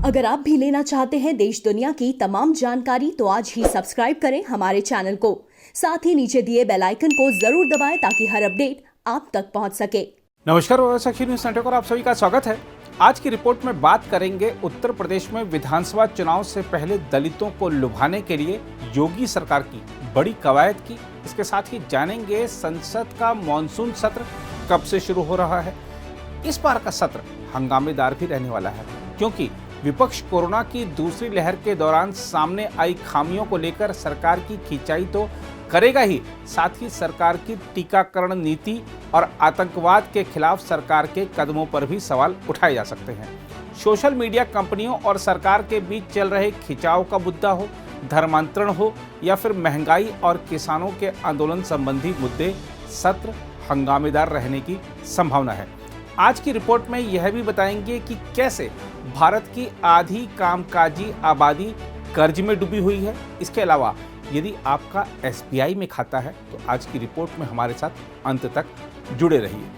अगर आप भी लेना चाहते हैं देश दुनिया की तमाम जानकारी तो आज ही सब्सक्राइब करें हमारे चैनल को। साथ ही नीचे दिए बेल आइकन को जरूर दबाएं ताकि हर अपडेट आप तक पहुंच सके। नमस्कार, साक्षी न्यूज नेटवर्क और आप सभी का स्वागत है। आज की रिपोर्ट में बात करेंगे उत्तर प्रदेश में विधानसभा चुनाव से पहले दलितों को लुभाने के लिए योगी सरकार की बड़ी कवायद की। इसके साथ ही जानेंगे संसद का मॉनसून सत्र कब से शुरू हो रहा है। इस बार का सत्र हंगामेदार भी रहने वाला है क्योंकि विपक्ष कोरोना की दूसरी लहर के दौरान सामने आई खामियों को लेकर सरकार की खिंचाई तो करेगा ही, साथ ही सरकार की टीकाकरण नीति और आतंकवाद के खिलाफ सरकार के कदमों पर भी सवाल उठाए जा सकते हैं। सोशल मीडिया कंपनियों और सरकार के बीच चल रहे खिंचाव का मुद्दा हो, धर्मांतरण हो या फिर महंगाई और किसानों के आंदोलन संबंधी मुद्दे, सत्र हंगामेदार रहने की संभावना है। आज की रिपोर्ट में यह भी बताएंगे कि कैसे भारत की आधी कामकाजी आबादी कर्ज में डूबी हुई है। इसके अलावा यदि आपका SBI में खाता है तो आज की रिपोर्ट में हमारे साथ अंत तक जुड़े रहिए।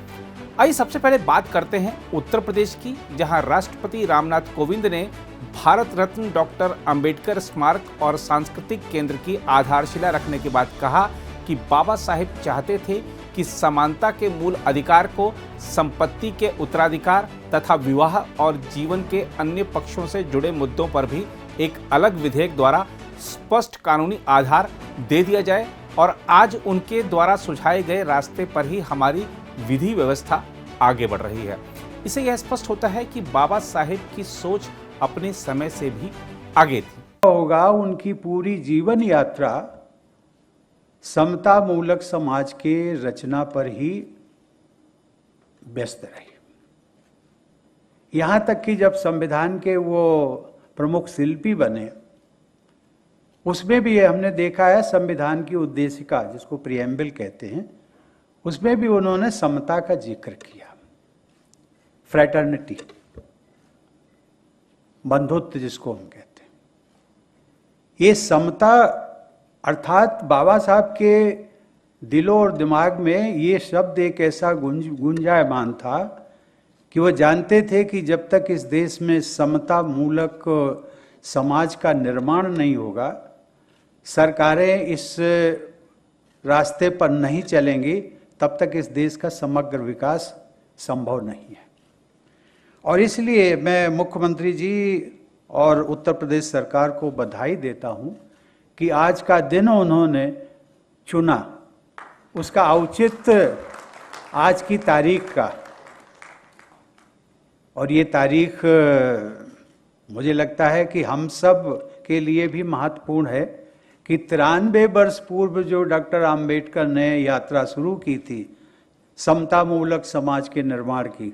आइए सबसे पहले बात करते हैं उत्तर प्रदेश की, जहां राष्ट्रपति रामनाथ कोविंद ने भारत रत्न डॉक्टर अंबेडकर स्मारक और सांस्कृतिक केंद्र की आधारशिला रखने के बाद कहा कि बाबा साहेब चाहते थे कि समानता के मूल अधिकार को संपत्ति के उत्तराधिकार तथा विवाह और जीवन के अन्य पक्षों से जुड़े मुद्दों पर भी एक अलग विधेयक द्वारा स्पष्ट कानूनी आधार दे दिया जाए और आज उनके द्वारा सुझाए गए रास्ते पर ही हमारी विधि व्यवस्था आगे बढ़ रही है। इससे यह स्पष्ट होता है कि बाबा साहेब की सोच अपने समय से भी आगे थी। होगा उनकी पूरी जीवन यात्रा समता मूलक समाज के रचना पर ही व्यस्त रही। यहां तक कि जब संविधान के वो प्रमुख शिल्पी बने, उसमें भी हमने देखा है संविधान की उद्देशिका, जिसको प्रिएम्बल कहते हैं, उसमें भी उन्होंने समता का जिक्र किया। फ्रेटर्निटी, बंधुत्व जिसको हम कहते हैं, ये समता अर्थात बाबा साहब के दिलो और दिमाग में ये शब्द एक ऐसा गुंजायमान था कि वो जानते थे कि जब तक इस देश में समता मूलक समाज का निर्माण नहीं होगा, सरकारें इस रास्ते पर नहीं चलेंगी, तब तक इस देश का समग्र विकास संभव नहीं है। और इसलिए मैं मुख्यमंत्री जी और उत्तर प्रदेश सरकार को बधाई देता हूं कि आज का दिन उन्होंने चुना, उसका औचित्य आज की तारीख का। और ये तारीख मुझे लगता है कि हम सब के लिए भी महत्वपूर्ण है कि 93 वर्ष पूर्व जो डॉक्टर अंबेडकर ने यात्रा शुरू की थी समता मूलक समाज के निर्माण की,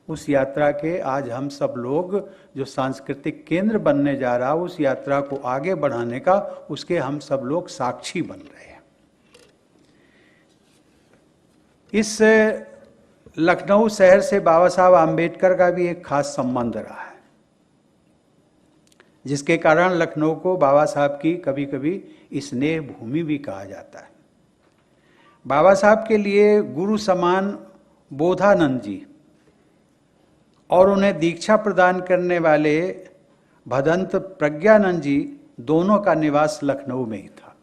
उस यात्रा के आज हम सब लोग जो सांस्कृतिक केंद्र बनने जा रहा, उस यात्रा को आगे बढ़ाने का, उसके हम सब लोग साक्षी बन रहे हैं। इस लखनऊ शहर से बाबा साहब आम्बेडकर का भी एक खास संबंध रहा है, जिसके कारण लखनऊ को बाबा साहब की कभी कभी स्नेह भूमि भी कहा जाता है। बाबा साहब के लिए गुरु समान बोधानंद जी और उन्हें दीक्षा प्रदान करने वाले भदंत प्रज्ञानंद जी दोनों का निवास लखनऊ में ही था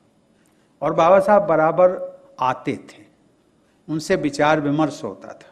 और बाबा साहब बराबर आते थे, उनसे विचार विमर्श होता था।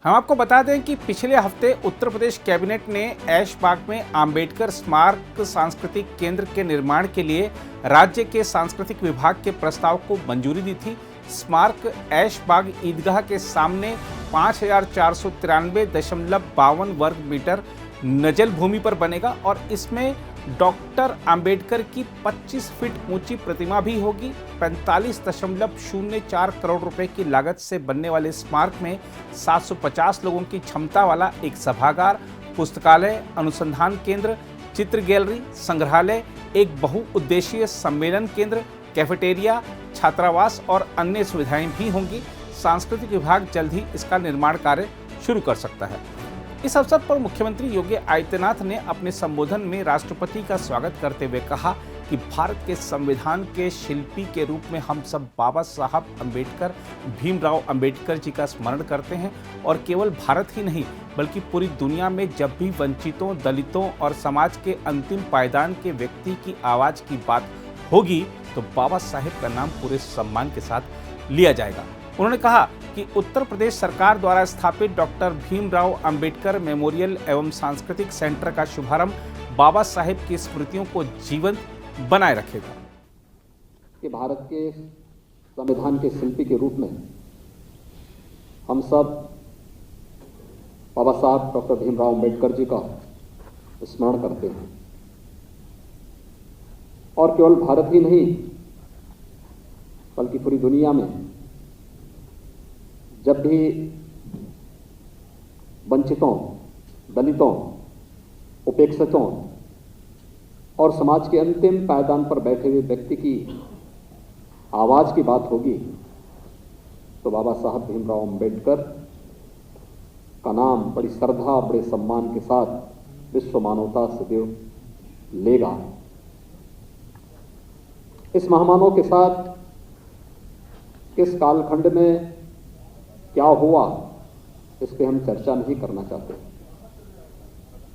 हम आपको बता दें कि पिछले हफ्ते उत्तर प्रदेश कैबिनेट ने ऐशबाग में अंबेडकर स्मारक सांस्कृतिक केंद्र के निर्माण के लिए राज्य के सांस्कृतिक विभाग के प्रस्ताव को मंजूरी दी थी। स्मारक ऐशबाग ईदगाह के सामने 5493.52 वर्ग मीटर नजल भूमि पर बनेगा और इसमें डॉक्टर अंबेडकर की 25 फीट ऊंची प्रतिमा भी होगी। 45.04 करोड़ रुपए की लागत से बनने वाले स्मारक में 750 लोगों की क्षमता वाला एक सभागार, पुस्तकालय, अनुसंधान केंद्र, चित्र गैलरी, संग्रहालय, एक बहुउद्देशीय सम्मेलन केंद्र, कैफेटेरिया, छात्रावास और अन्य सुविधाएं भी होंगी। सांस्कृतिक विभाग जल्द ही इसका निर्माण कार्य शुरू कर सकता है। इस अवसर पर मुख्यमंत्री योगी आदित्यनाथ ने अपने संबोधन में राष्ट्रपति का स्वागत करते हुए कहा कि भारत के संविधान के शिल्पी के रूप में हम सब बाबा साहब अम्बेडकर, भीमराव अम्बेडकर जी का स्मरण करते हैं और केवल भारत ही नहीं बल्कि पूरी दुनिया में जब भी वंचितों, दलितों और समाज के अंतिम पायदान के व्यक्ति की आवाज़ की बात होगी तो बाबा साहेब का नाम पूरे सम्मान के साथ लिया जाएगा। उन्होंने कहा कि उत्तर प्रदेश सरकार द्वारा स्थापित डॉक्टर भीमराव अंबेडकर मेमोरियल एवं सांस्कृतिक सेंटर का शुभारंभ बाबा साहेब की स्मृतियों को जीवंत बनाए रखेगा। कि भारत के संविधान के शिल्पी के रूप में हम सब बाबा साहब डॉक्टर भीमराव अंबेडकर जी का स्मरण करते हैं और केवल भारत ही नहीं बल्कि पूरी दुनिया में जब भी वंचितों, दलितों, उपेक्षितों और समाज के अंतिम पायदान पर बैठे हुए व्यक्ति की आवाज की बात होगी तो बाबा साहब भीमराव अंबेडकर का नाम बड़ी श्रद्धा, बड़े सम्मान के साथ विश्व मानवता सदैव लेगा। इस महामानव के साथ किस कालखंड में क्या हुआ इस पे हम चर्चा नहीं करना चाहते,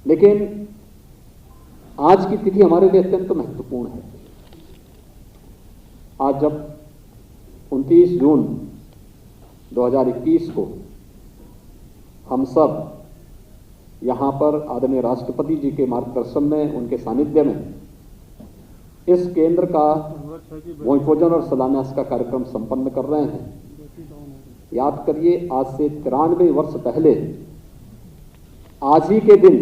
लेकिन आज की तिथि हमारे लिए अत्यंत महत्वपूर्ण है। आज जब 29 जून 2021 को हम सब यहाँ पर आदरणीय राष्ट्रपति जी के मार्गदर्शन में, उनके सानिध्य में इस केंद्र का भूमिपूजन और शिलान्यास का कार्यक्रम संपन्न कर रहे हैं। याद करिए, आज से 93 वर्ष पहले आज ही के दिन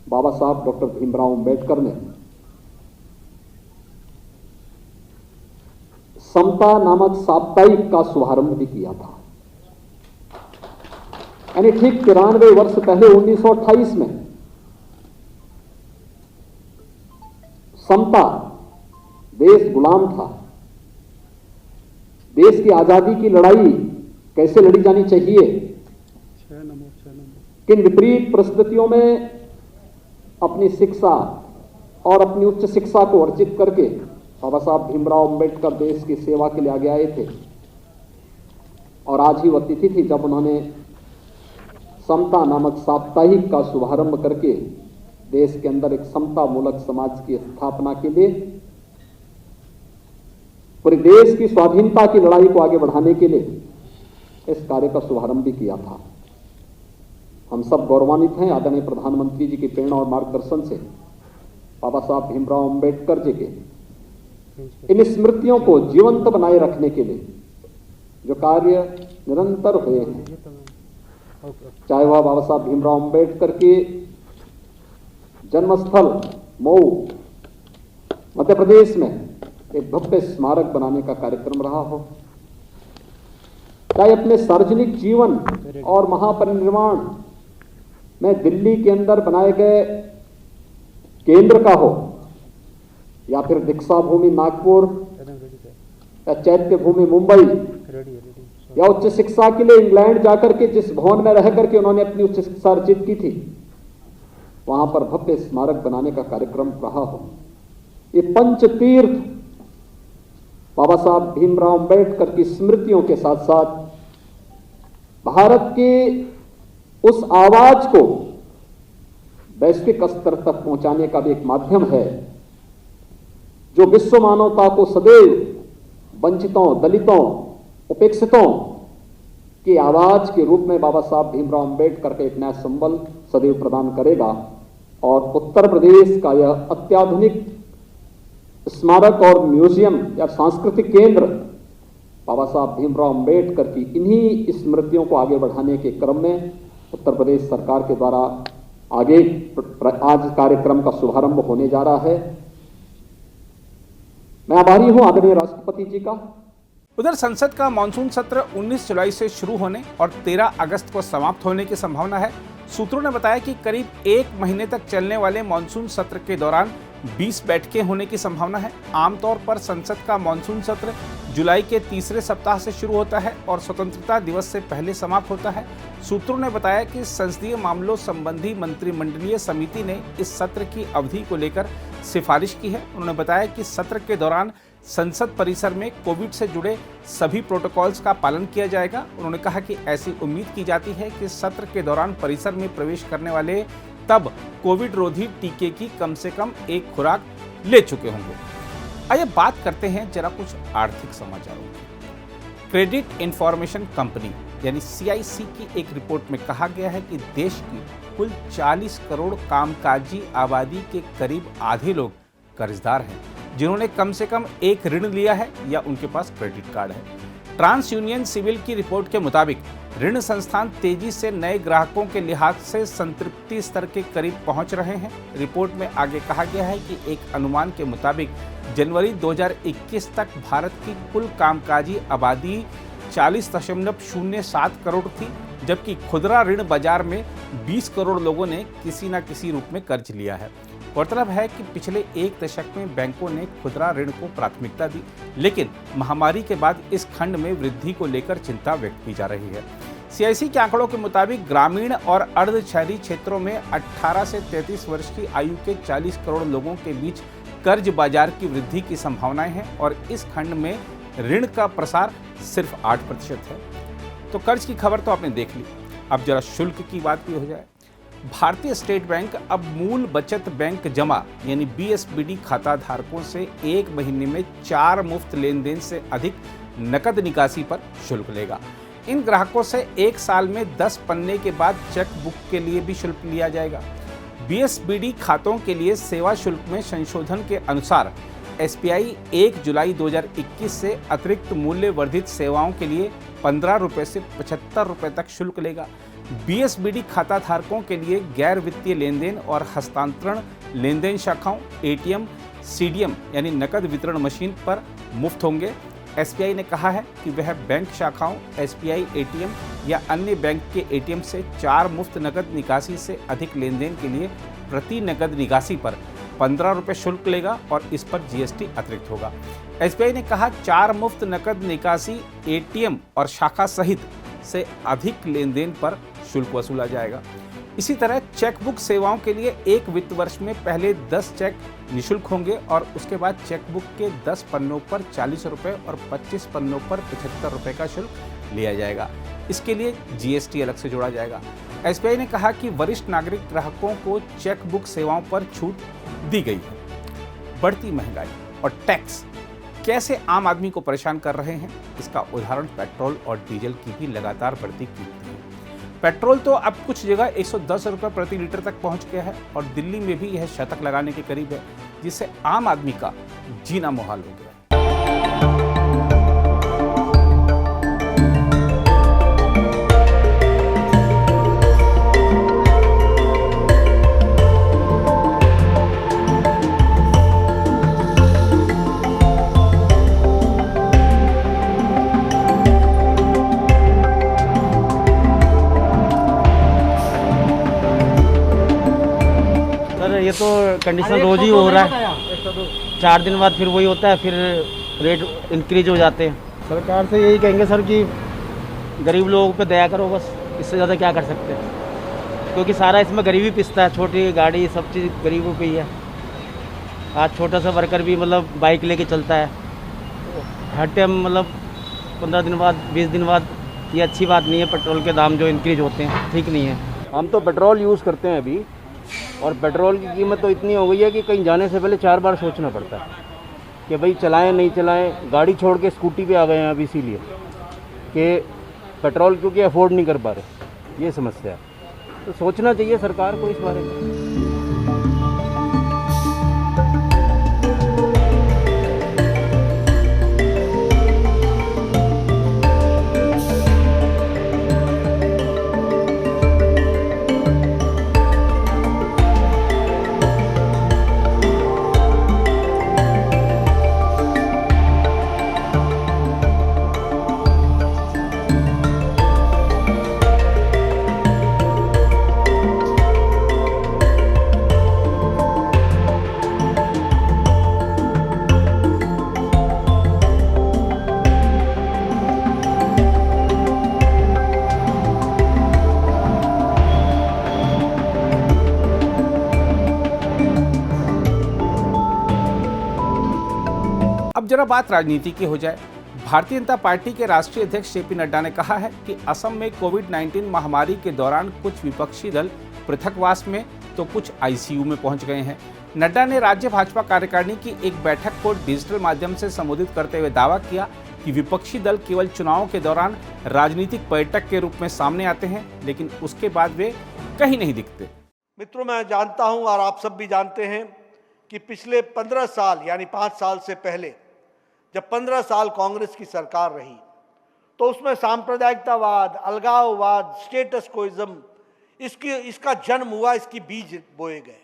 बाबा साहब डॉक्टर भीमराव अंबेडकर ने समता नामक साप्ताहिक का शुभारंभ भी किया था। यानी ठीक 93 वर्ष पहले 1928 में समता, देश गुलाम था, देश की आजादी की लड़ाई कैसे लड़ी जानी चाहिए, किन विपरीत परिस्थितियों में अपनी शिक्षा और अपनी उच्च शिक्षा को अर्जित करके बाबा साहब भीमराव अंबेडकर देश की सेवा के लिए आगे आए थे। और आज ही वह तिथि थी जब उन्होंने समता नामक साप्ताहिक का शुभारंभ करके देश के अंदर एक समता मूलक समाज की स्थापना के लिए, पूरे देश की स्वाधीनता की लड़ाई को आगे बढ़ाने के लिए इस कार्य का शुभारंभ भी किया था। हम सब गौरवान्वित हैं आदरणीय प्रधानमंत्री जी की प्रेरणा और मार्गदर्शन से बाबा साहब भीमराव अंबेडकर जी के इन स्मृतियों को जीवंत बनाए रखने के लिए जो कार्य निरंतर हुए हैं, चाहे वह बाबा साहब भीमराव अंबेडकर के जन्मस्थल मऊ मध्य प्रदेश में एक भव्य स्मारक बनाने का कार्यक्रम रहा हो, चाहे अपने सार्वजनिक जीवन और महापरिनिर्वाण में दिल्ली के अंदर बनाए गए केंद्र का हो, या फिर दीक्षा भूमि नागपुर या चैत्य भूमि मुंबई, या उच्च शिक्षा के लिए इंग्लैंड जाकर के जिस भवन में रह करके उन्होंने अपनी उच्च शिक्षा अर्जित की थी, वहां पर भव्य स्मारक बनाने का कार्यक्रम रहा हो। ये पंच तीर्थ बाबा साहब भीमराव अंबेडकर की स्मृतियों के साथ साथ भारत के उस आवाज को वैश्विक स्तर तक पहुंचाने का भी एक माध्यम है जो विश्व मानवता को सदैव वंचितों, दलितों, उपेक्षितों की आवाज के रूप में बाबा साहब भीमराव अंबेडकर का एक नया संबल सदैव प्रदान करेगा। और उत्तर प्रदेश का यह अत्याधुनिक स्मारक और म्यूजियम या सांस्कृतिक केंद्र बाबा साहब भीमराव अंबेडकर की इन्हीं स्मृतियों को आगे बढ़ाने के क्रम में उत्तर प्रदेश सरकार के द्वारा आगे आज कार्यक्रम का शुभारंभ होने जा रहा है। मैं आभारी हूं आदरणीय राष्ट्रपति जी का। उधर संसद का मानसून सत्र 19 जुलाई से शुरू होने और 13 अगस्त को समाप्त होने की संभावना है। सूत्रों ने बताया कि करीब 1 महीने तक चलने वाले मानसून सत्र के दौरान 20 बैठकें होने की संभावना है। आमतौर पर संसद का मानसून सत्र जुलाई के तीसरे सप्ताह से शुरू होता है और स्वतंत्रता दिवस से पहले समाप्त होता है। सूत्रों ने बताया कि संसदीय मामलों संबंधी मंत्रिमंडलीय समिति ने इस सत्र की अवधि को लेकर सिफारिश की है। उन्होंने बताया कि सत्र के दौरान संसद परिसर में कोविड से जुड़े सभी प्रोटोकॉल्स का पालन किया जाएगा। उन्होंने कहा कि ऐसी उम्मीद की जाती है कि सत्र के दौरान परिसर में प्रवेश करने वाले तब कोविड रोधी टीके की कम से कम एक खुराक ले चुके होंगे। आइए बात करते हैं जरा कुछ आर्थिक समाचारों की। क्रेडिट इंफॉर्मेशन कंपनी यानी CIC की एक रिपोर्ट में कहा गया है कि देश की कुल 40 करोड़ कामकाजी आबादी के करीब आधे लोग कर्जदार हैं, जिन्होंने कम से कम एक ऋण लिया है या उनके पास क्रेडिट कार्ड है। ट्रांस यूनियन सिविल की रिपोर्ट के मुताबिक ऋण संस्थान तेजी से नए ग्राहकों के लिहाज से संतृप्ति स्तर के करीब पहुंच रहे हैं। रिपोर्ट में आगे कहा गया है कि एक अनुमान के मुताबिक जनवरी 2021 तक भारत की कुल कामकाजी आबादी 40.07 करोड़ थी, जबकि खुदरा ऋण बाजार में 20 करोड़ लोगों ने किसी न किसी रूप में कर्ज लिया है। गौरतलब है कि पिछले एक दशक में बैंकों ने खुदरा ऋण को प्राथमिकता दी, लेकिन महामारी के बाद इस खंड में वृद्धि को लेकर चिंता व्यक्त की जा रही है। CIC के आंकड़ों के मुताबिक ग्रामीण और अर्ध शहरी क्षेत्रों में 18 से 33 वर्ष की आयु के 40 करोड़ लोगों के बीच कर्ज बाजार की वृद्धि की संभावनाएं हैं और इस खंड में ऋण का प्रसार सिर्फ 8% है। तो कर्ज की खबर तो आपने देख ली, अब जरा शुल्क की बात भी हो जाए। भारतीय स्टेट बैंक अब मूल बचत बैंक जमा यानी BSBD खाता धारकों से एक महीने में 4 मुफ्त लेन देन से अधिक नकद निकासी पर शुल्क लेगा। इन ग्राहकों से एक साल में 10 पन्ने के बाद चेक बुक के लिए भी शुल्क लिया जाएगा। BSBD खातों के लिए सेवा शुल्क में संशोधन के अनुसार SBI 1 जुलाई 2021 से अतिरिक्त मूल्य वर्धित सेवाओं के लिए 15 रुपये से 75 रुपये तक शुल्क लेगा। BSBD खाता धारकों के लिए गैर वित्तीय लेन देन और हस्तांतरण लेन देन शाखाओं ATM CDM यानी नकद वितरण मशीन पर मुफ्त होंगे। SBI ने कहा है कि वह बैंक शाखाओं SBI ATM या अन्य बैंक के ATM से 4 मुफ्त नकद निकासी से अधिक लेन देन के लिए प्रति नकद निकासी पर 15 रुपये शुल्क लेगा और इस पर GST अतिरिक्त होगा। SBI ने कहा 4 मुफ्त नकद निकासी ATM और शाखा सहित से अधिक लेन देन पर शुल्क वसूला जाएगा। इसी तरह चेकबुक सेवाओं के लिए एक वित्त वर्ष में पहले 10 चेक निःशुल्क होंगे और उसके बाद चेकबुक के 10 पन्नों पर 40 रुपये और 25 पन्नों पर 75 रुपये का शुल्क लिया जाएगा। इसके लिए GST अलग से जोड़ा जाएगा। SBI ने कहा कि वरिष्ठ नागरिक ग्राहकों को चेकबुक सेवाओं पर छूट दी गई है। बढ़ती महंगाई और टैक्स कैसे आम आदमी को परेशान कर रहे हैं, इसका उदाहरण पेट्रोल और डीजल की भी लगातार बढ़ती कीमतें हैं। पेट्रोल तो अब कुछ जगह 110 रुपये प्रति लीटर तक पहुंच गया है और दिल्ली में भी यह शतक लगाने के करीब है, जिससे आम आदमी का जीना मुहाल हो गया। ये तो कंडीशन रोज ही हो रहा है, 4 दिन बाद फिर वही होता है, फिर रेट इंक्रीज हो जाते हैं। सरकार से यही कहेंगे सर कि गरीब लोगों पे दया करो, बस इससे ज़्यादा क्या कर सकते हैं, क्योंकि सारा इसमें गरीबी पिसता है। छोटी गाड़ी सब चीज़ गरीबों पे ही है। आज छोटा सा वर्कर भी मतलब बाइक लेके चलता है, हर टाइम मतलब 15 दिन बाद 20 दिन बाद, ये अच्छी बात नहीं है। पेट्रोल के दाम जो इंक्रीज होते हैं ठीक नहीं है। हम तो पेट्रोल यूज़ करते हैं अभी, और पेट्रोल की कीमत तो इतनी हो गई है कि कहीं जाने से पहले 4 बार सोचना पड़ता है कि भाई चलाएं नहीं चलाएं। गाड़ी छोड़ के स्कूटी पे आ गए हैं अब, इसीलिए कि पेट्रोल क्योंकि अफोर्ड नहीं कर पा रहे, ये समस्या है। तो सोचना चाहिए सरकार को इस बारे में। जरा बात राजनीति की हो जाए। भारतीय जनता पार्टी के राष्ट्रीय अध्यक्ष जेपी नड्डा ने कहा है कि असम में कोविड-19 महामारी के दौरान कुछ विपक्षी दल पृथकवास में तो कुछ आईसीयू में पहुंच गए हैं। नड्डा ने राज्य भाजपा कार्यकारिणी की एक बैठक को डिजिटल माध्यम से संबोधित करते हुए दावा किया कि विपक्षी दल केवल चुनाव के दौरान राजनीतिक पर्यटक के रूप में सामने आते हैं, लेकिन उसके बाद वे कहीं नहीं दिखते। मित्रों, मैं जानता हूं और आप सब भी जानते हैं कि पिछले 15 साल यानी 5 साल से पहले जब 15 साल कांग्रेस की सरकार रही तो उसमें सांप्रदायिकतावाद, अलगाववाद, स्टेटस कोइज्म इसका जन्म हुआ, इसकी बीज बोए गए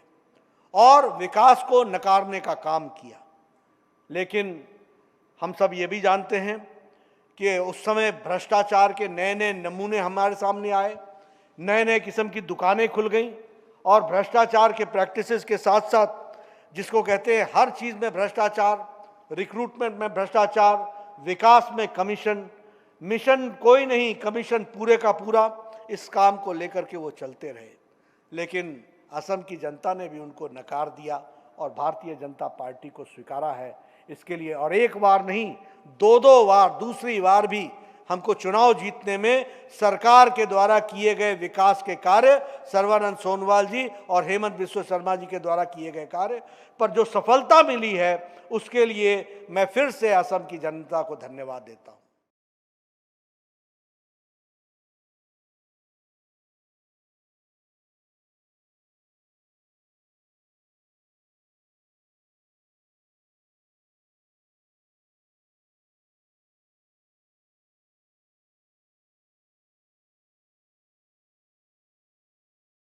और विकास को नकारने का काम किया। लेकिन हम सब ये भी जानते हैं कि उस समय भ्रष्टाचार के नए नए नमूने हमारे सामने आए, नए नए किस्म की दुकानें खुल गईं और भ्रष्टाचार के प्रैक्टिसेस के साथ साथ जिसको कहते हैं हर चीज़ में भ्रष्टाचार, रिक्रूटमेंट में भ्रष्टाचार, विकास में कमीशन, मिशन कोई नहीं, कमीशन पूरे का पूरा, इस काम को लेकर के वो चलते रहे। लेकिन असम की जनता ने भी उनको नकार दिया और भारतीय जनता पार्टी को स्वीकारा है इसके लिए। और एक बार नहीं, 2 बार, दूसरी बार भी हमको चुनाव जीतने में सरकार के द्वारा किए गए विकास के कार्य, सर्बानंद सोनोवाल जी और हेमंत बिस्वा शर्मा जी के द्वारा किए गए कार्य पर जो सफलता मिली है उसके लिए मैं फिर से असम की जनता को धन्यवाद देता हूं।